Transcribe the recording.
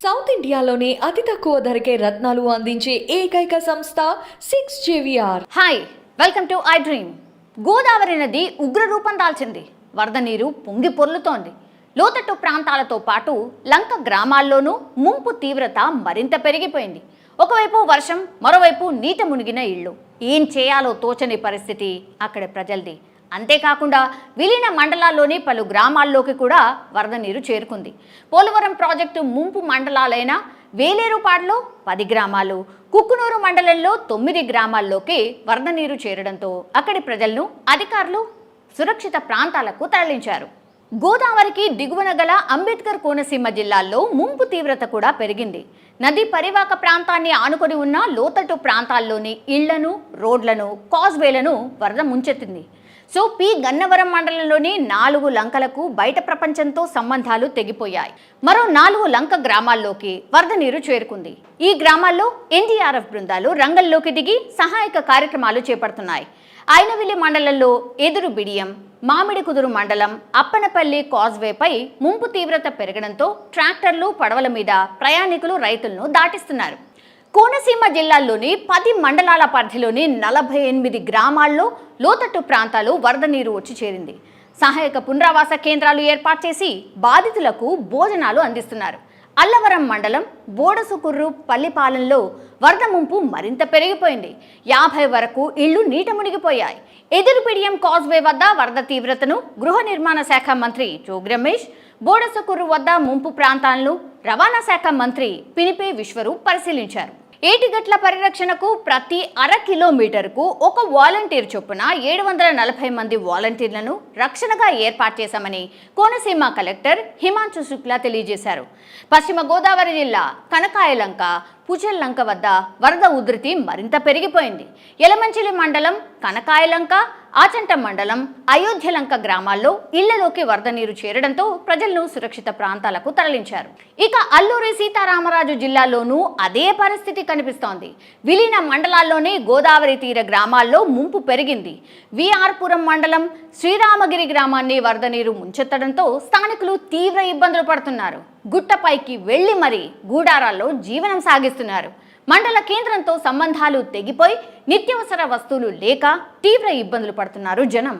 South ఇండియాలోనే అతి తక్కువ ధరకే రత్నాలు అందించే ఏకైక సంస్థ 6JVR. Hi, welcome to I dream. Godavari నది ఉగ్ర రూపం దాల్చింది. వరద నీరు పొంగి పొర్లుతోంది. లోతట్టు ప్రాంతాలతో పాటు లంక గ్రామాల్లోనూ ముంపు తీవ్రత మరింత పెరిగిపోయింది. ఒకవైపు వర్షం, మరోవైపు నీట మునిగిన ఇళ్ళు. ఏం చేయాలో తోచని పరిస్థితి అక్కడి ప్రజలది. అంతేకాకుండా విలీన మండలాల్లోని పలు గ్రామాల్లోకి కూడా వరద నీరు చేరుకుంది. పోలవరం ప్రాజెక్టు ముంపు మండలాలైన వేలేరుపాడులో 10 గ్రామాలు, కుక్కునూరు మండలంలో 9 గ్రామాల్లోకి వరద నీరు చేరడంతో అక్కడి ప్రజలను అధికారులు సురక్షిత ప్రాంతాలకు తరలించారు. గోదావరికి దిగువన గల అంబేద్కర్ కోనసీమ జిల్లాల్లో ముంపు తీవ్రత కూడా పెరిగింది. నది పరివాహక ప్రాంతాన్ని ఆనుకొని ఉన్న లోతట్టు ప్రాంతాల్లోని ఇళ్లను, రోడ్లను, కాజ్వేలను వరద ముంచెత్తింది. సో గన్నవరం మండలంలోని 4 లంకలకు బయట ప్రపంచంతో సంబంధాలు తెగిపోయాయి. మరో 4 లంక గ్రామాల్లోకి వరద నీరు చేరుకుంది. ఈ గ్రామాల్లో ఎన్డీఆర్ఎఫ్ బృందాలు రంగంలోకి దిగి సహాయక కార్యక్రమాలు చేపడుతున్నాయి. ఐనవిల్లి మండలంలో ఎదురు బిడియం, మామిడి కుదురు మండలం అప్పనపల్లి కాజ్వేపై ముంపు తీవ్రత పెరగడంతో ట్రాక్టర్లు, పడవల మీద ప్రయాణికులు, రైతులను దాటిస్తున్నారు. కోనసీమ జిల్లాల్లోని 10 మండలాల పరిధిలోని 48 గ్రామాల్లో లోతట్టు ప్రాంతాలు వరద నీరు వచ్చి చేరింది. సహాయక పునరావాస కేంద్రాలు ఏర్పాటు చేసి బాధితులకు భోజనాలు అందిస్తున్నారు. అల్లవరం మండలం బోడసుకుర్రు పల్లిపాలెంలో వరద ముంపు మరింత పెరిగిపోయింది. 50 వరకు ఇళ్లు నీట మునిగిపోయాయి. ఎదురుపిడియం కాజ్వే వద్ద వరద తీవ్రతను గృహ నిర్మాణ శాఖ మంత్రి జోగి రమేష్, బోడసకుర్రు వద్ద ముంపు ప్రాంతాలను రవాణా శాఖ మంత్రి పినిపే విశ్వరూప్ పరిశీలించారు. ఏటిగట్ల పరిరక్షణకు ప్రతి అర కిలోమీటర్కు ఒక వాలంటీర్ చొప్పున 740 మంది వాలంటీర్లను రక్షణగా ఏర్పాటు చేశామని కోనసీమ కలెక్టర్ హిమాంశు శుక్లా తెలియజేశారు. పశ్చిమ గోదావరి జిల్లా కనకాయలంక, పుచెల్లంక వద్ద వరద ఉధృతి మరింత పెరిగిపోయింది. యలమంచిలి మండలం కనకాయలంక, ఆచంట మండలం అయోధ్యలంక గ్రామాల్లో ఇళ్లలోకి వరద నీరు చేరడంతో ప్రజలను సురక్షిత ప్రాంతాలకు తరలించారు. ఇక అల్లూరి సీతారామరాజు జిల్లాలోనూ అదే పరిస్థితి కనిపిస్తోంది. విలీన మండలాల్లోని గోదావరి తీర గ్రామాల్లో ముంపు పెరిగింది. విఆర్పురం మండలం శ్రీరామగిరి గ్రామాన్ని వరద నీరు ముంచెత్తడంతో స్థానికులు తీవ్ర ఇబ్బందులు పడుతున్నారు. గుట్టపైకి వెళ్లి మరీ గూడారాల్లో జీవనం సాగిస్తున్నారు. మండల కేంద్రంతో సంబంధాలు తెగిపోయి నిత్యావసర వస్తువులు లేక తీవ్ర ఇబ్బందులు పడుతున్నారు జనం.